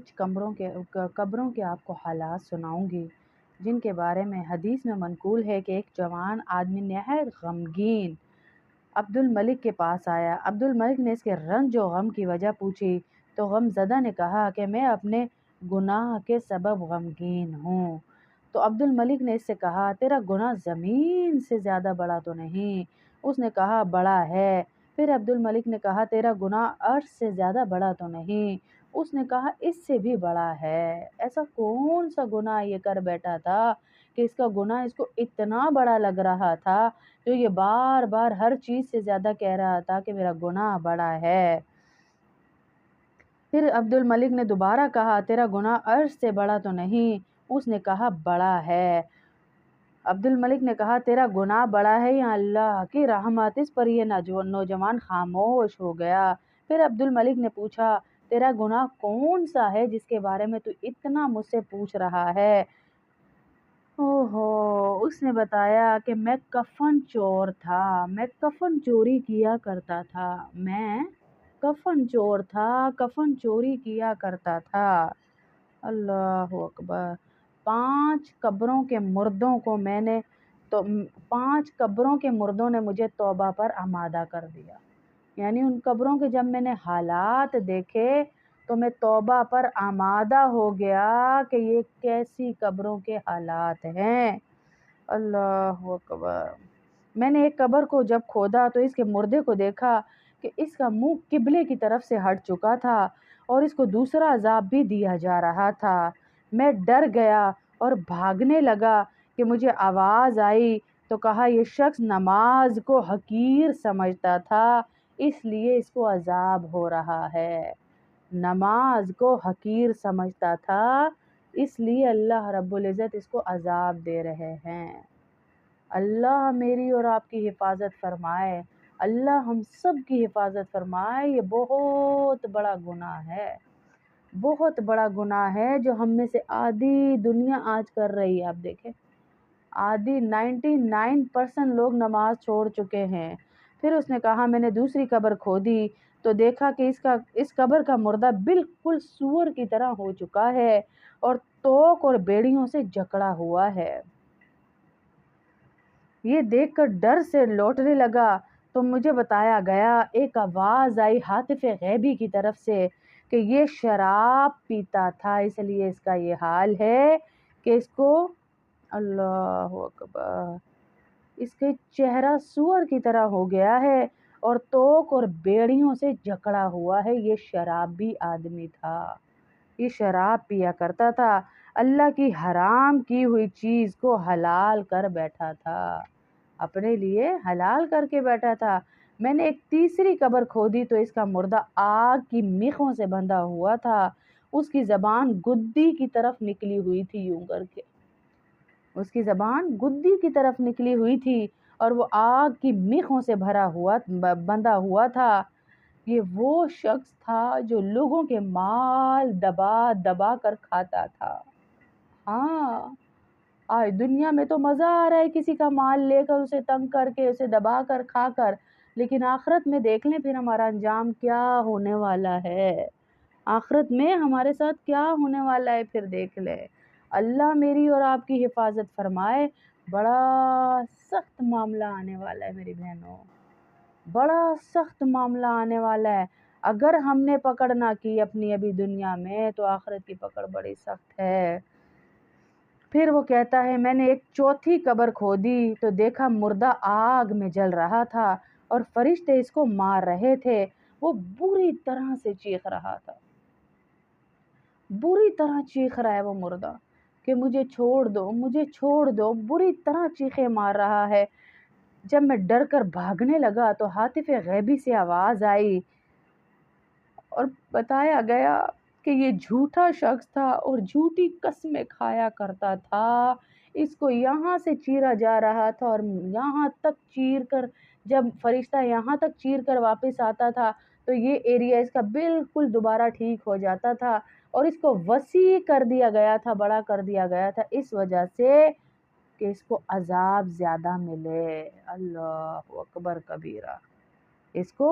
5 قبروں کے آپ کو حالات سناؤں گی، جن کے بارے میں حدیث میں منقول ہے کہ ایک جوان آدمی نہایت غمگین عبد الملک کے پاس آیا۔ عبد الملک نے اس کے رنج و غم کی وجہ پوچھی تو غم زدہ نے کہا کہ میں اپنے گناہ کے سبب غمگین ہوں۔ تو عبد الملک نے اس سے کہا، تیرا گناہ زمین سے زیادہ بڑا تو نہیں؟ اس نے کہا، بڑا ہے۔ پھر عبد الملک نے کہا، تیرا گناہ عرش سے زیادہ بڑا تو نہیں؟ اس نے کہا، اس سے بھی بڑا ہے۔ ایسا کون سا گناہ یہ کر بیٹھا تھا کہ اس کا گناہ اس کو اتنا بڑا لگ رہا تھا، جو یہ بار بار ہر چیز سے زیادہ کہہ رہا تھا کہ میرا گناہ بڑا ہے۔ پھر عبد الملک نے دوبارہ کہا، تیرا گناہ عرش سے بڑا تو نہیں؟ اس نے کہا، بڑا ہے۔ عبد الملک نے کہا، تیرا گناہ بڑا ہے یا اللہ کی رحمت؟ اس پر یہ نوجوان خاموش ہو گیا۔ پھر عبد الملک نے پوچھا، تیرا گناہ کون سا ہے جس کے بارے میں تو اتنا مجھ سے پوچھ رہا ہے؟ اس نے بتایا کہ میں کفن چور تھا، میں کفن چوری کیا کرتا تھا، میں کفن چور تھا، کفن چوری کیا کرتا تھا۔ اللہ اکبر۔ 5 قبروں کے مردوں کو میں نے تو 5 قبروں کے مردوں نے مجھے توبہ پر آمادہ کر دیا۔ یعنی ان قبروں کے جب میں نے حالات دیکھے تو میں توبہ پر آمادہ ہو گیا کہ یہ کیسی قبروں کے حالات ہیں۔ اللہ اکبر۔ میں نے ایک قبر کو جب کھودا تو اس کے مردے کو دیکھا کہ اس کا منہ قبلے کی طرف سے ہٹ چکا تھا اور اس کو دوسرا عذاب بھی دیا جا رہا تھا۔ میں ڈر گیا اور بھاگنے لگا کہ مجھے آواز آئی تو کہا، یہ شخص نماز کو حقیر سمجھتا تھا، اس لیے اس کو عذاب ہو رہا ہے۔ نماز کو حقیر سمجھتا تھا، اس لیے اللہ رب العزت اس کو عذاب دے رہے ہیں۔ اللہ میری اور آپ کی حفاظت فرمائے، اللہ ہم سب کی حفاظت فرمائے۔ یہ بہت بڑا گناہ ہے، بہت بڑا گناہ ہے جو ہم میں سے آدھی دنیا آج کر رہی ہے۔ آپ دیکھیں، آدھی 99% لوگ نماز چھوڑ چکے ہیں۔ پھر اس نے کہا، میں نے دوسری قبر کھودی تو دیکھا کہ اس قبر کا مردہ بالکل سور کی طرح ہو چکا ہے اور توق اور بیڑیوں سے جکڑا ہوا ہے۔ یہ دیکھ کر ڈر سے لوٹنے لگا تو مجھے بتایا گیا، ایک آواز آئی ہاتف غیبی کی طرف سے کہ یہ شراب پیتا تھا، اس لیے اس کا یہ حال ہے کہ اس کو اللہ اکبر، اس کے چہرہ سور کی طرح ہو گیا ہے اور توق اور بیڑیوں سے جکڑا ہوا ہے۔ یہ شرابی آدمی تھا، یہ شراب پیا کرتا تھا، اللہ کی حرام کی ہوئی چیز کو حلال کر بیٹھا تھا، اپنے لیے حلال کر کے بیٹھا تھا۔ میں نے ایک تیسری قبر کھودی تو اس کا مردہ آگ کی میخوں سے بندھا ہوا تھا، اس کی زبان گدی کی طرف نکلی ہوئی تھی، یوں کر کے اس کی زبان گدی کی طرف نکلی ہوئی تھی اور وہ آگ کی میخوں سے بندھا ہوا تھا۔ یہ وہ شخص تھا جو لوگوں کے مال دبا دبا کر کھاتا تھا۔ ہاں، آج دنیا میں تو مزہ آ رہا ہے کسی کا مال لے کر، اسے تنگ کر کے، اسے دبا کر کھا کر، لیکن آخرت میں دیکھ لیں پھر ہمارا انجام کیا ہونے والا ہے۔ آخرت میں ہمارے ساتھ کیا ہونے والا ہے پھر دیکھ لیں۔ اللہ میری اور آپ کی حفاظت فرمائے۔ بڑا سخت معاملہ آنے والا ہے میری بہنوں، بڑا سخت معاملہ آنے والا ہے۔ اگر ہم نے پکڑ نہ کی اپنی ابھی دنیا میں تو آخرت کی پکڑ بڑی سخت ہے۔ پھر وہ کہتا ہے، میں نے ایک چوتھی قبر کھودی تو دیکھا مردہ آگ میں جل رہا تھا اور فرشتے اس کو مار رہے تھے۔ وہ بری طرح سے چیخ رہا تھا، بری طرح چیخ رہا ہے وہ مردہ کہ مجھے چھوڑ دو، مجھے چھوڑ دو، بری طرح چیخیں مار رہا ہے۔ جب میں ڈر کر بھاگنے لگا تو ہاتف غیبی سے آواز آئی اور بتایا گیا کہ یہ جھوٹا شخص تھا اور جھوٹی قسمیں کھایا کرتا تھا۔ اس کو یہاں سے چیرا جا رہا تھا اور یہاں تک چیر کر، جب فرشتہ یہاں تک چیر کر واپس آتا تھا تو یہ ایریا اس کا بالکل دوبارہ ٹھیک ہو جاتا تھا اور اس کو وسیع کر دیا گیا تھا، بڑا کر دیا گیا تھا، اس وجہ سے کہ اس کو عذاب زیادہ ملے۔ اللہ اکبر کبیرہ، اس کو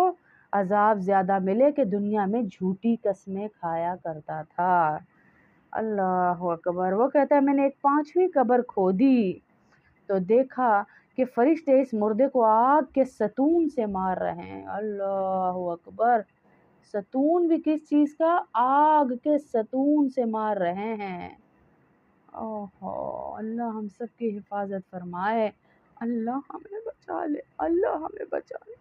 عذاب زیادہ ملے کہ دنیا میں جھوٹی قسمیں کھایا کرتا تھا۔ اللہ اکبر۔ وہ کہتا ہے میں نے ایک 5ویں قبر کھودی تو دیکھا کہ فرشتے اس مردے کو آگ کے ستون سے مار رہے ہیں۔ اللہ اکبر۔ ستون بھی کس چیز کا؟ آگ کے ستون سے مار رہے ہیں۔ اوہو، اللہ ہم سب کی حفاظت فرمائے، اللہ ہمیں بچا لے، اللہ ہمیں بچا لے۔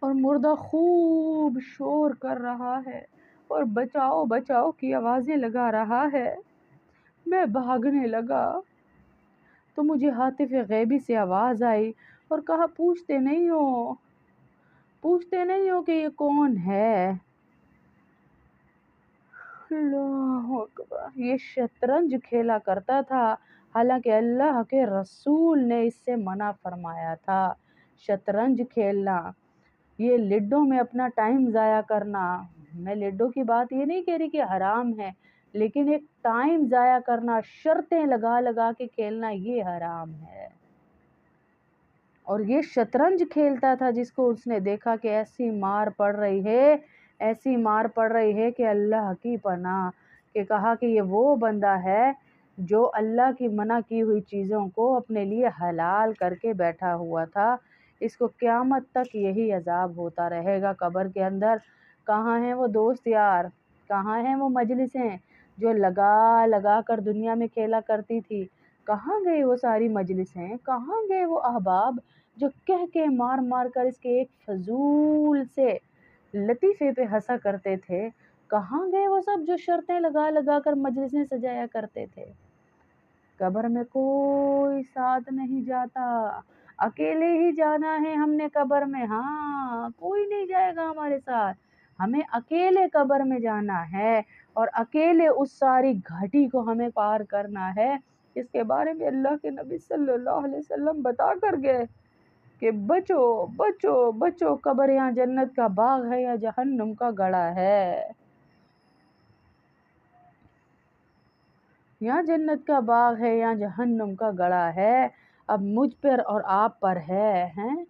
اور مردہ خوب شور کر رہا ہے اور بچاؤ بچاؤ کی آوازیں لگا رہا ہے۔ میں بھاگنے لگا تو مجھے ہاتف غیبی سے آواز آئی اور کہا پوچھتے نہیں ہو کہ یہ کون ہے؟ اللہ اکبر۔ یہ شطرنج کھیلا کرتا تھا، حالانکہ اللہ کے رسول نے اس سے منع فرمایا تھا۔ شطرنج کھیلنا، یہ لڈو میں اپنا ٹائم ضائع کرنا، میں لڈو کی بات یہ نہیں کہہ رہی کہ حرام ہے، لیکن ایک ٹائم ضائع کرنا، شرطیں لگا لگا کے کھیلنا، یہ حرام ہے۔ اور یہ شطرنج کھیلتا تھا جس کو اس نے دیکھا کہ ایسی مار پڑ رہی ہے کہ اللہ کی پناہ، کہ کہا کہ یہ وہ بندہ ہے جو اللہ کی منع کی ہوئی چیزوں کو اپنے لیے حلال کر کے بیٹھا ہوا تھا، اس کو قیامت تک یہی عذاب ہوتا رہے گا قبر کے اندر۔ کہاں ہیں وہ دوست یار، کہاں ہیں وہ مجلسیں جو لگا لگا کر دنیا میں کھیلا کرتی تھی؟ کہاں گئے وہ ساری مجلسیں؟ کہاں گئے وہ احباب جو کہہ کے مار مار کر اس کے ایک فضول سے لطیفے پہ ہنسا کرتے تھے؟ کہاں گئے وہ سب جو شرطیں لگا لگا کر مجلسیں سجایا کرتے تھے؟ قبر میں کوئی ساتھ نہیں جاتا، اکیلے ہی جانا ہے ہم نے قبر میں۔ ہاں، کوئی نہیں جائے گا ہمارے ساتھ، ہمیں اکیلے قبر میں جانا ہے اور اکیلے اس ساری گھاٹی کو ہمیں پار کرنا ہے، اس کے بارے میں اللہ کے نبی صلی اللہ علیہ وسلم بتا کر گئے کہ بچو بچو بچو، قبر یہاں جنت کا باغ ہے یا جہنم کا گڑھا ہے؟ یہاں جنت کا باغ ہے یا جہنم کا گڑھا ہے؟ اب مجھ پر اور آپ پر ہے، ہیں؟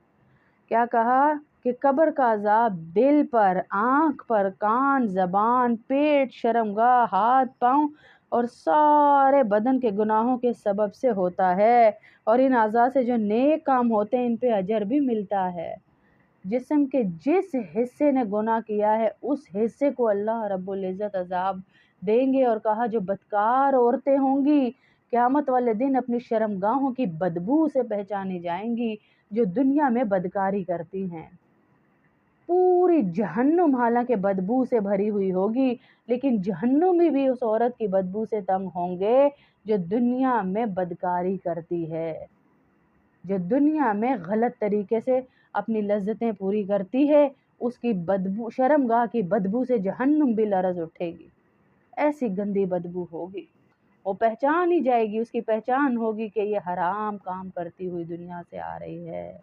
کیا کہا کہ قبر کا عذاب دل پر، آنکھ پر، کان، زبان، پیٹ، شرمگاہ، ہاتھ، پاؤں اور سارے بدن کے گناہوں کے سبب سے ہوتا ہے، اور ان اعضاء سے جو نیک کام ہوتے ہیں ان پہ اجر بھی ملتا ہے۔ جسم کے جس حصے نے گناہ کیا ہے اس حصے کو اللہ رب العزت عذاب دیں گے، اور کہا جو بدکار عورتیں ہوں گی قیامت والے دن اپنی شرمگاہوں کی بدبو سے پہچانی جائیں گی جو دنیا میں بدکاری کرتی ہیں۔ پوری جہنم حالانکہ بدبو سے بھری ہوئی ہوگی، لیکن جہنمی بھی اس عورت کی بدبو سے تنگ ہوں گے جو دنیا میں بدکاری کرتی ہے، جو دنیا میں غلط طریقے سے اپنی لذتیں پوری کرتی ہے، اس کی بدبو، شرمگاہ کی بدبو سے جہنم بھی لرز اٹھے گی، ایسی گندی بدبو ہوگی، وہ پہچان ہی جائے گی، اس کی پہچان ہوگی کہ یہ حرام کام کرتی ہوئی دنیا سے آ رہی ہے۔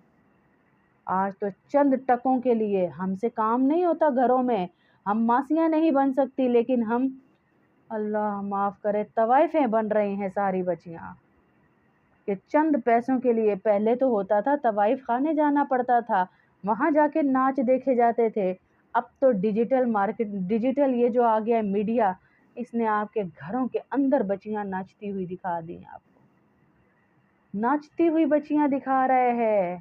آج تو چند ٹکوں کے لیے ہم سے کام نہیں ہوتا گھروں میں، ہم ماسیاں نہیں بن سکتی، لیکن ہم، اللہ معاف کرے، طوائفیں بن رہی ہیں ساری بچیاں، کہ چند پیسوں کے لیے۔ پہلے تو ہوتا تھا طوائف خانے جانا پڑتا تھا، وہاں جا کے ناچ دیکھے جاتے تھے، اب تو ڈیجیٹل مارکیٹ، ڈیجیٹل یہ جو آ گیا ہے میڈیا، اس نے آپ کے گھروں کے اندر بچیاں ناچتی ہوئی دکھا دی، آپ کو ناچتی ہوئی بچیاں دکھا رہے ہیں۔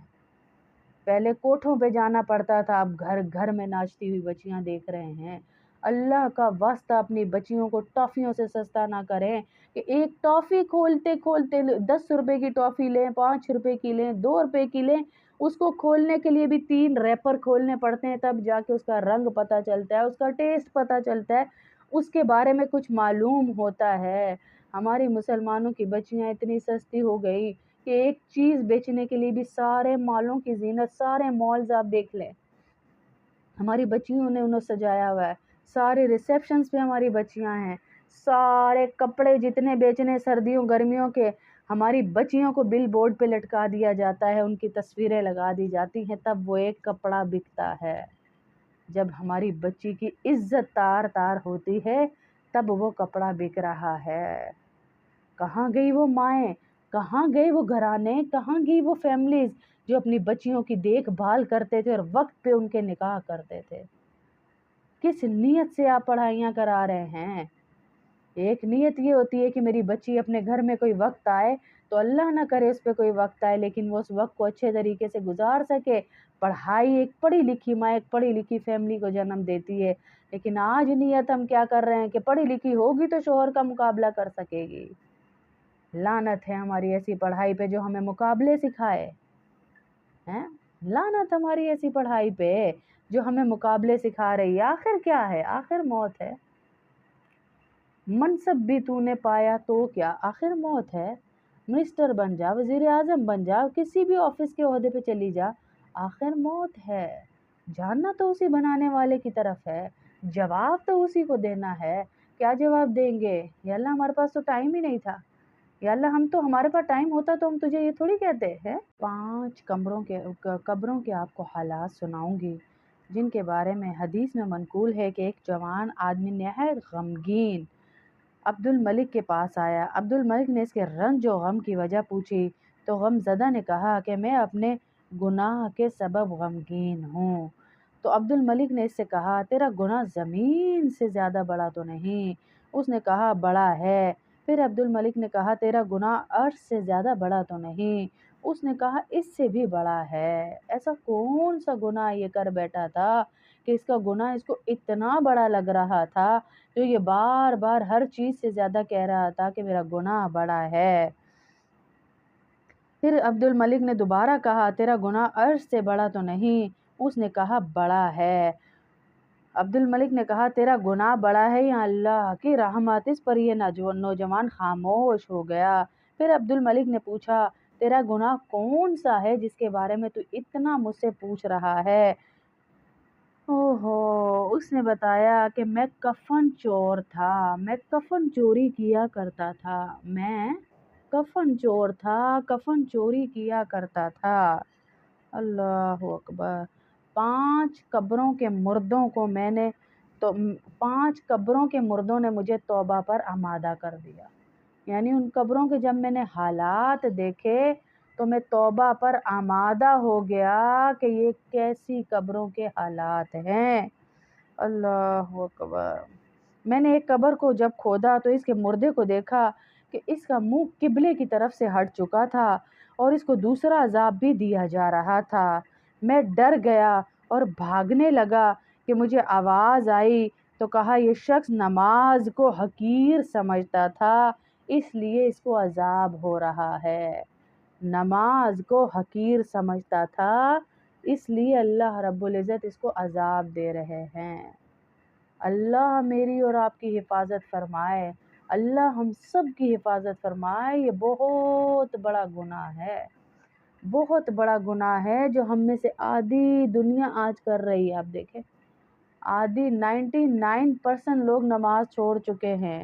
پہلے کوٹھوں پہ جانا پڑتا تھا، اب گھر گھر میں ناچتی ہوئی بچیاں دیکھ رہے ہیں۔ اللہ کا واسطہ اپنی بچیوں کو ٹافیوں سے سستا نہ کریں کہ ایک ٹافی کھولتے کھولتے 10 روپے کی ٹافی لیں، 5 روپے کی لیں، 2 روپے کی لیں، اس کو کھولنے کے لیے بھی 3 ریپر کھولنے پڑتے ہیں، تب جا کے اس کا رنگ پتہ چلتا ہے، اس کا ٹیسٹ پتہ چلتا ہے، اس کے بارے میں کچھ معلوم ہوتا ہے۔ ہماری مسلمانوں کی بچیاں اتنی سستی ہو گئی کہ ایک چیز بیچنے کے لیے بھی سارے مالوں کی زینت، سارے مالز آپ دیکھ لیں، ہماری بچیوں نے انہیں سجایا ہوا ہے، سارے ریسیپشنز پہ ہماری بچیاں ہیں، سارے کپڑے جتنے بیچنے سردیوں گرمیوں کے، ہماری بچیوں کو بل بورڈ پہ لٹکا دیا جاتا ہے، ان کی تصویریں لگا دی جاتی ہیں، تب وہ ایک کپڑا بکتا ہے۔ جب ہماری بچی کی عزت تار تار ہوتی ہے تب وہ کپڑا بک رہا ہے۔ کہاں گئی وہ مائیں کہاں گئے وہ گھرانے، کہاں گئی وہ فیملیز جو اپنی بچیوں کی دیکھ بھال کرتے تھے اور وقت پہ ان کے نکاح کرتے تھے؟ کس نیت سے آپ پڑھائیاں کرا رہے ہیں؟ ایک نیت یہ ہوتی ہے کہ میری بچی اپنے گھر میں کوئی وقت آئے تو اللہ نہ کرے اس پہ کوئی وقت آئے، لیکن وہ اس وقت کو اچھے طریقے سے گزار سکے۔ پڑھائی ایک پڑھی لکھی ماں ایک پڑھی لکھی فیملی کو جنم دیتی ہے، لیکن آج نیت ہم کیا کر رہے ہیں کہ پڑھی لکھی ہوگی تو شوہر کا مقابلہ کر سکے گی۔ لعنت ہے ہماری ایسی پڑھائی پہ جو ہمیں مقابلے سکھائے ہیں، لعنت ہماری ایسی پڑھائی پہ جو ہمیں مقابلے سکھا رہی ہے۔ آخر کیا ہے؟ آخر موت ہے۔ منصب بھی تو نے پایا تو کیا، آخر موت ہے۔ منسٹر بن جا، وزیر اعظم بن جا، کسی بھی آفس کے عہدے پہ چلی جا، آخر موت ہے۔ جاننا تو اسی بنانے والے کی طرف ہے، جواب تو اسی کو دینا ہے۔ کیا جواب دیں گے؟ یا اللہ ہمارے پاس تو ٹائم ہی نہیں تھا، یا اللہ ہمارے پاس ٹائم ہوتا تو ہم تجھے یہ تھوڑی کہتے ہیں۔ 5 قبروں کے آپ کو حالات سناؤں گی جن کے بارے میں حدیث میں منقول ہے کہ ایک جوان آدمی نہایت غمگین عبد الملک کے پاس آیا۔ عبد الملک نے اس کے رنج و غم کی وجہ پوچھی تو غم زدہ نے کہا کہ میں اپنے گناہ کے سبب غمگین ہوں۔ تو عبد الملک نے اس سے کہا تیرا گناہ زمین سے زیادہ بڑا تو نہیں؟ اس نے کہا بڑا ہے۔ پھر عبد الملک نے کہا تیرا گناہ عرش سے زیادہ بڑا تو نہیں؟ اس نے کہا اس سے بھی بڑا ہے۔ ایسا کون سا گناہ یہ کر بیٹھا تھا کہ اس کا گناہ اس کو اتنا بڑا لگ رہا تھا جو یہ بار بار ہر چیز سے زیادہ کہہ رہا تھا کہ میرا گناہ بڑا ہے۔ پھر عبد الملک نے دوبارہ کہا تیرا گناہ عرش سے بڑا تو نہیں؟ اس نے کہا بڑا ہے۔ عبد الملک نے کہا تیرا گناہ بڑا ہے یا اللہ کی رحمت؟ اس پر یہ نوجوان خاموش ہو گیا۔ پھر عبد الملک نے پوچھا تیرا گناہ کون سا ہے جس کے بارے میں تو اتنا مجھ سے پوچھ رہا ہے؟ اس نے بتایا کہ میں کفن چور تھا، میں کفن چوری کیا کرتا تھا، میں کفن چور تھا، کفن چوری کیا کرتا تھا۔ اللہ اکبر۔ 5 قبروں کے مردوں کو میں نے تو 5 قبروں کے مردوں نے مجھے توبہ پر آمادہ کر دیا، یعنی ان قبروں کے جب میں نے حالات دیکھے تو میں توبہ پر آمادہ ہو گیا کہ یہ کیسی قبروں کے حالات ہیں۔ اللہ اکبر۔ میں نے ایک قبر کو جب کھودا تو اس کے مردے کو دیکھا کہ اس کا منہ قبلے کی طرف سے ہٹ چکا تھا اور اس کو دوسرا عذاب بھی دیا جا رہا تھا۔ میں ڈر گیا اور بھاگنے لگا کہ مجھے آواز آئی تو کہا یہ شخص نماز کو حقیر سمجھتا تھا اس لیے اس کو عذاب ہو رہا ہے۔ نماز کو حقیر سمجھتا تھا اس لیے اللہ رب العزت اس کو عذاب دے رہے ہیں۔ اللہ میری اور آپ کی حفاظت فرمائے، اللہ ہم سب کی حفاظت فرمائے۔ یہ بہت بڑا گناہ ہے، بہت بڑا گناہ ہے جو ہم میں سے آدھی دنیا آج کر رہی ہے۔ آپ دیکھیں آدھی 99% لوگ نماز چھوڑ چکے ہیں۔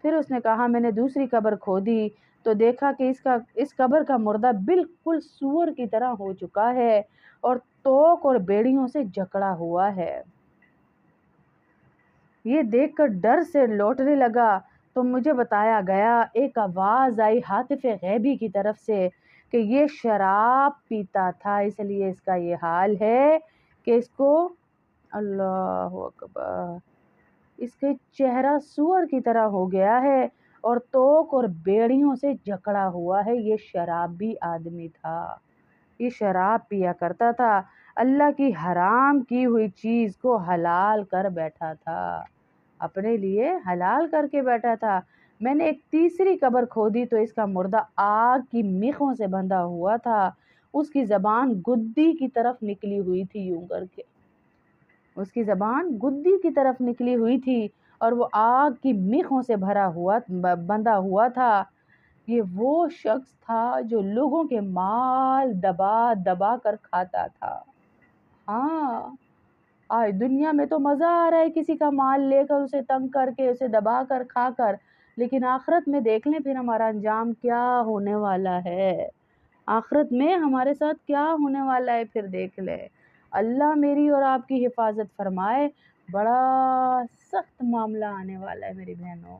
پھر اس نے کہا میں نے دوسری قبر کھودی تو دیکھا کہ اس قبر کا مردہ بالکل سور کی طرح ہو چکا ہے اور توق اور بیڑیوں سے جکڑا ہوا ہے۔ یہ دیکھ کر ڈر سے لوٹنے لگا تو مجھے بتایا گیا، ایک آواز آئی ہاتف غیبی کی طرف سے کہ یہ شراب پیتا تھا اس لیے اس کا یہ حال ہے کہ اس کو اللہ اکبر، اس کے چہرہ سور کی طرح ہو گیا ہے اور توق اور بیڑیوں سے جکڑا ہوا ہے۔ یہ شرابی آدمی تھا، یہ شراب پیا کرتا تھا، اللہ کی حرام کی ہوئی چیز کو حلال کر بیٹھا تھا، اپنے لیے حلال کر کے بیٹھا تھا۔ میں نے ایک تیسری قبر کھودی تو اس کا مردہ آگ کی میخوں سے بندھا ہوا تھا، اس کی زبان گدی کی طرف نکلی ہوئی تھی، یوں کر کے اس کی زبان گدی کی طرف نکلی ہوئی تھی اور وہ آگ کی میخوں سے بندھا ہوا تھا۔ یہ وہ شخص تھا جو لوگوں کے مال دبا دبا کر کھاتا تھا۔ ہاں آج دنیا میں تو مزہ آ رہا ہے کسی کا مال لے کر اسے تنگ کر کے اسے دبا کر کھا کر، لیکن آخرت میں دیکھ لیں پھر ہمارا انجام کیا ہونے والا ہے، آخرت میں ہمارے ساتھ کیا ہونے والا ہے پھر دیکھ لیں۔ اللہ میری اور آپ کی حفاظت فرمائے۔ بڑا سخت معاملہ آنے والا ہے میری بہنوں،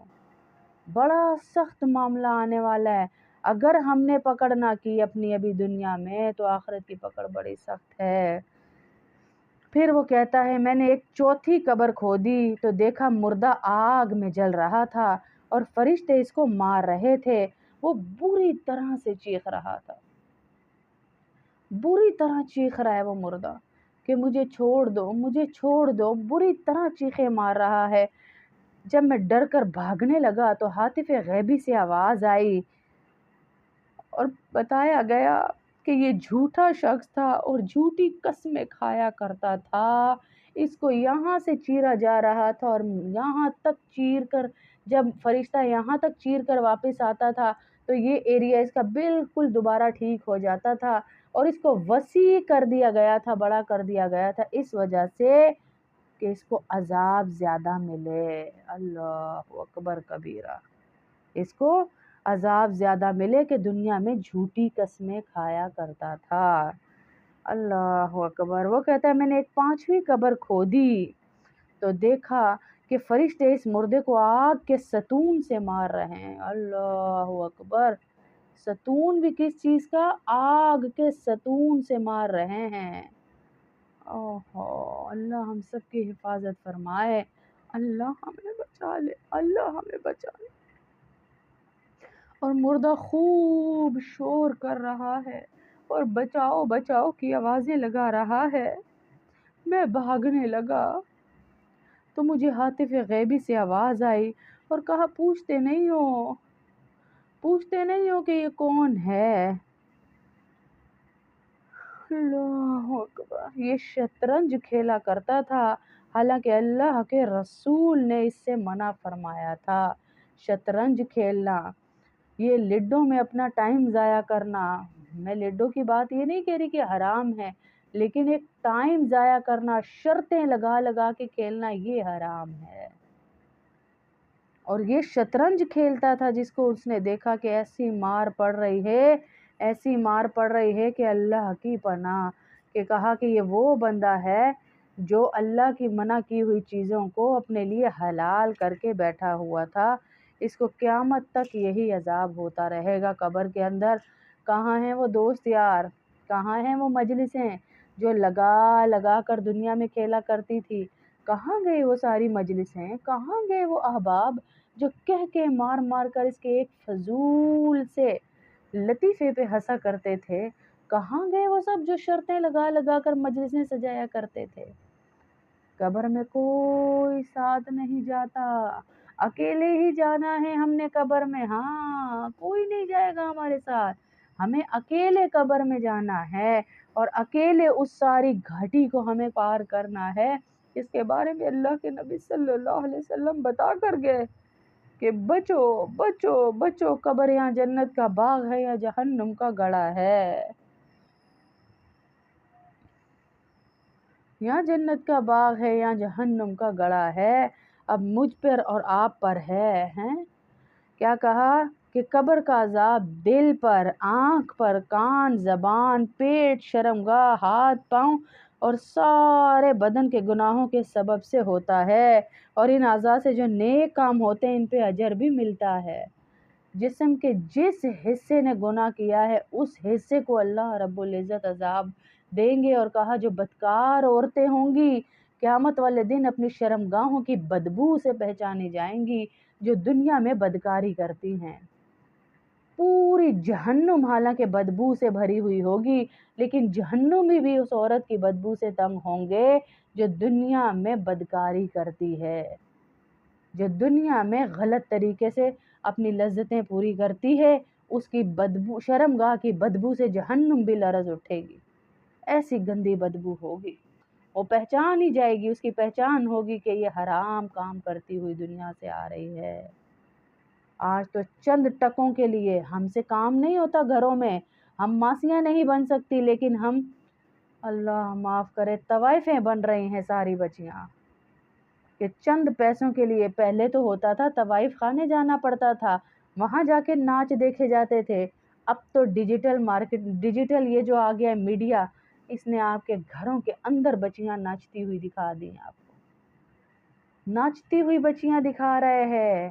بڑا سخت معاملہ آنے والا ہے۔ اگر ہم نے پکڑ نہ کی اپنی ابھی دنیا میں تو آخرت کی پکڑ بڑی سخت ہے۔ پھر وہ کہتا ہے میں نے ایک چوتھی قبر کھودی تو دیکھا مردہ آگ میں جل رہا تھا اور فرشتے اس کو مار رہے تھے۔ وہ بری طرح سے چیخ رہا تھا، بری طرح چیخ رہا ہے وہ مردہ کہ مجھے چھوڑ دو، مجھے چھوڑ دو، بری طرح چیخیں مار رہا ہے۔ جب میں ڈر کر بھاگنے لگا تو ہاتف غیبی سے آواز آئی اور بتایا گیا کہ یہ جھوٹا شخص تھا اور جھوٹی قسمیں کھایا کرتا تھا۔ اس کو یہاں سے چیرا جا رہا تھا اور یہاں تک چیر کر، جب فرشتہ یہاں تک چیر کر واپس آتا تھا تو یہ ایریا اس کا بالکل دوبارہ ٹھیک ہو جاتا تھا، اور اس کو وسیع کر دیا گیا تھا، بڑا کر دیا گیا تھا اس وجہ سے کہ اس کو عذاب زیادہ ملے۔ اللہ اکبر کبیرہ، اس کو عذاب زیادہ ملے کہ دنیا میں جھوٹی قسمیں کھایا کرتا تھا۔ اللہ اکبر۔ وہ کہتا ہے میں نے ایک پانچویں قبر کھودی تو دیکھا کہ فرشتے اس مردے کو آگ کے ستون سے مار رہے ہیں۔ اللہ اکبر۔ ستون بھی کس چیز کا؟ آگ کے ستون سے مار رہے ہیں۔ اوہو، اللہ ہم سب کی حفاظت فرمائے، اللہ ہمیں بچا لے، اللہ ہمیں بچا لے۔ اور مردہ خوب شور کر رہا ہے اور بچاؤ بچاؤ کی آوازیں لگا رہا ہے۔ میں بھاگنے لگا تو مجھے ہاتف غیبی سے آواز آئی اور کہا پوچھتے نہیں ہو کہ یہ کون ہے؟ اللہ اکبر۔ یہ شطرنج کھیلا کرتا تھا، حالانکہ اللہ کے رسول نے اس سے منع فرمایا تھا۔ شطرنج کھیلنا، یہ لڈو میں اپنا ٹائم ضائع کرنا، میں لڈو کی بات یہ نہیں کہہ رہی کہ حرام ہے، لیکن ایک ٹائم ضائع کرنا، شرطیں لگا لگا کے کھیلنا، یہ حرام ہے۔ اور یہ شطرنج کھیلتا تھا جس کو اس نے دیکھا کہ ایسی مار پڑ رہی ہے، ایسی مار پڑ رہی ہے کہ اللہ کی پناہ، کہ کہا کہ یہ وہ بندہ ہے جو اللہ کی منع کی ہوئی چیزوں کو اپنے لیے حلال کر کے بیٹھا ہوا تھا۔ اس کو قیامت تک یہی عذاب ہوتا رہے گا قبر کے اندر۔ کہاں ہیں وہ دوست یار، کہاں ہیں وہ مجلسیں جو لگا لگا کر دنیا میں کھیلا کرتی تھی؟ کہاں گئے وہ ساری مجلسیں؟ کہاں گئے وہ احباب جو کہہ کے مار مار کر اس کے ایک فضول سے لطیفے پہ ہنسا کرتے تھے؟ کہاں گئے وہ سب جو شرطیں لگا لگا کر مجلسیں سجایا کرتے تھے؟ قبر میں کوئی ساتھ نہیں جاتا، اکیلے ہی جانا ہے ہم نے قبر میں۔ ہاں، کوئی نہیں جائے گا ہمارے ساتھ، ہمیں اکیلے قبر میں جانا ہے اور اکیلے اس ساری گھاٹی کو ہمیں پار کرنا ہے۔ اس کے بارے میں اللہ کے نبی صلی اللہ علیہ وسلم بتا کر گئے کہ بچو بچو بچو، قبر یہاں جنت کا باغ ہے یا جہنم کا گڑھا ہے، یہاں جنت کا باغ ہے یا جہنم کا گڑھا ہے۔ اب مجھ پر اور آپ پر ہے، ہیں کیا کہا کہ قبر کا عذاب دل پر، آنکھ پر، کان، زبان، پیٹ، شرمگاہ، ہاتھ، پاؤں اور سارے بدن کے گناہوں کے سبب سے ہوتا ہے، اور ان اعضاء سے جو نیک کام ہوتے ہیں ان پہ اجر بھی ملتا ہے۔ جسم کے جس حصے نے گناہ کیا ہے اس حصے کو اللہ رب العزت عذاب دیں گے، اور کہا جو بدکار عورتیں ہوں گی قیامت والے دن اپنی شرمگاہوں کی بدبو سے پہچانی جائیں گی، جو دنیا میں بدکاری کرتی ہیں۔ پوری جہنم حالانکہ بدبو سے بھری ہوئی ہوگی، لیکن جہنمی بھی اس عورت کی بدبو سے تنگ ہوں گے جو دنیا میں بدکاری کرتی ہے، جو دنیا میں غلط طریقے سے اپنی لذتیں پوری کرتی ہے۔ اس کی بدبو، شرمگاہ کی بدبو سے جہنم بھی لرز اٹھے گی، ایسی گندی بدبو ہوگی، وہ پہچان ہی جائے گی، اس کی پہچان ہوگی کہ یہ حرام کام کرتی ہوئی دنیا سے آ رہی ہے۔ آج تو چند ٹکوں کے لیے ہم سے کام نہیں ہوتا گھروں میں، ہم ماسیاں نہیں بن سکتی، لیکن ہم، اللہ معاف کرے، طوائفیں بن رہی ہیں ساری بچیاں، کہ چند پیسوں کے لیے۔ پہلے تو ہوتا تھا طوائف خانے جانا پڑتا تھا، وہاں جا کے ناچ دیکھے جاتے تھے۔ اب تو ڈیجیٹل مارکیٹ، ڈیجیٹل یہ جو آ گیا ہے میڈیا، اس نے آپ کے گھروں کے اندر بچیاں ناچتی ہوئی دکھا دی ہیں، آپ کو ناچتی ہوئی بچیاں دکھا رہے ہیں۔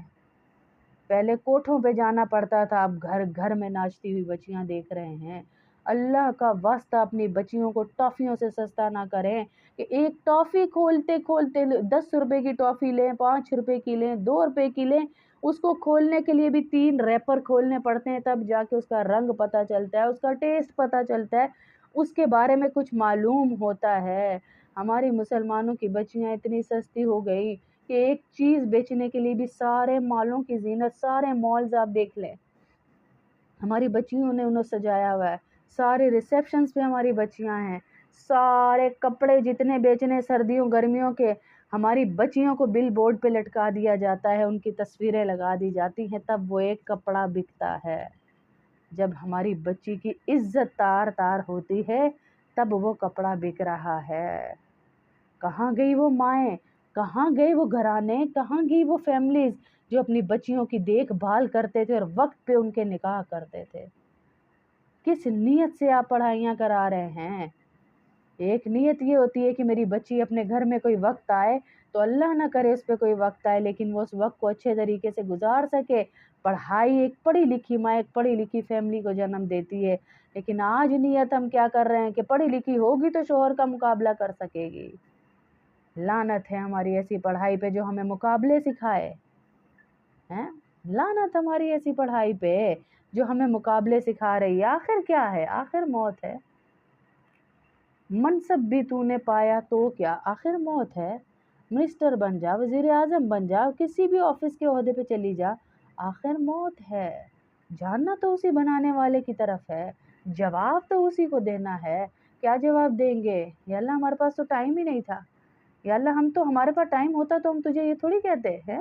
پہلے کوٹھوں پہ جانا پڑتا تھا، اب گھر گھر میں ناچتی ہوئی بچیاں دیکھ رہے ہیں۔ اللہ کا واسطہ اپنی بچیوں کو ٹافیوں سے سستا نہ کریں کہ ایک ٹافی کھولتے کھولتے 10 روپے کی ٹافی لیں، 5 روپے کی لیں، 2 روپے کی لیں، اس کو کھولنے کے لیے بھی 3 ریپر کھولنے پڑتے ہیں، تب جا کے اس کا رنگ پتہ چلتا ہے، اس کا ٹیسٹ پتہ چلتا ہے، اس کے بارے میں کچھ معلوم ہوتا ہے۔ ہماری مسلمانوں کی بچیاں اتنی سستی ہو گئی کہ ایک چیز بیچنے کے لیے بھی سارے مالوں کی زینت، سارے مالز آپ دیکھ لیں، ہماری بچیوں نے انہیں سجایا ہوا ہے، سارے ریسیپشنز پہ ہماری بچیاں ہیں، سارے کپڑے جتنے بیچنے سردیوں گرمیوں کے، ہماری بچیوں کو بل بورڈ پہ لٹکا دیا جاتا ہے، ان کی تصویریں لگا دی جاتی ہیں، تب وہ ایک کپڑا بکتا ہے۔ جب ہماری بچی کی عزت تار تار ہوتی ہے تب وہ کپڑا بک رہا ہے۔ کہاں گئی وہ مائیں، کہاں گئے وہ گھرانے، کہاں گئی وہ فیملیز جو اپنی بچیوں کی دیکھ بھال کرتے تھے اور وقت پہ ان کے نکاح کرتے تھے؟ کس نیت سے آپ پڑھائیاں کرا رہے ہیں؟ ایک نیت یہ ہوتی ہے کہ میری بچی اپنے گھر میں کوئی وقت آئے تو اللہ نہ کرے اس پہ کوئی وقت آئے، لیکن وہ اس وقت کو اچھے طریقے سے گزار سکے۔ پڑھائی ایک پڑھی لکھی ماں ایک پڑھی لکھی فیملی کو جنم دیتی ہے، لیکن آج نیت ہم کیا کر رہے ہیں کہ پڑھی لکھی ہوگی تو شوہر کا مقابلہ کر سکے گی۔ لعنت ہے ہماری ایسی پڑھائی پہ جو ہمیں مقابلے سکھائے ہیں، لعنت ہماری ایسی پڑھائی پہ جو ہمیں مقابلے سکھا رہی ہے۔ آخر کیا ہے؟ آخر موت ہے۔ منصب بھی تو نے پایا تو کیا، آخر موت ہے۔ منسٹر بن جا، وزیر اعظم بن جا، کسی بھی آفس کے عہدے پہ چلی جا، آخر موت ہے۔ جاننا تو اسی بنانے والے کی طرف ہے، جواب تو اسی کو دینا ہے۔ کیا جواب دیں گے؟ یا اللہ ہمارے پاس تو ٹائم ہی نہیں تھا، یا اللہ ہمارے پاس ٹائم ہوتا تو ہم تجھے یہ تھوڑی کہتے ہیں۔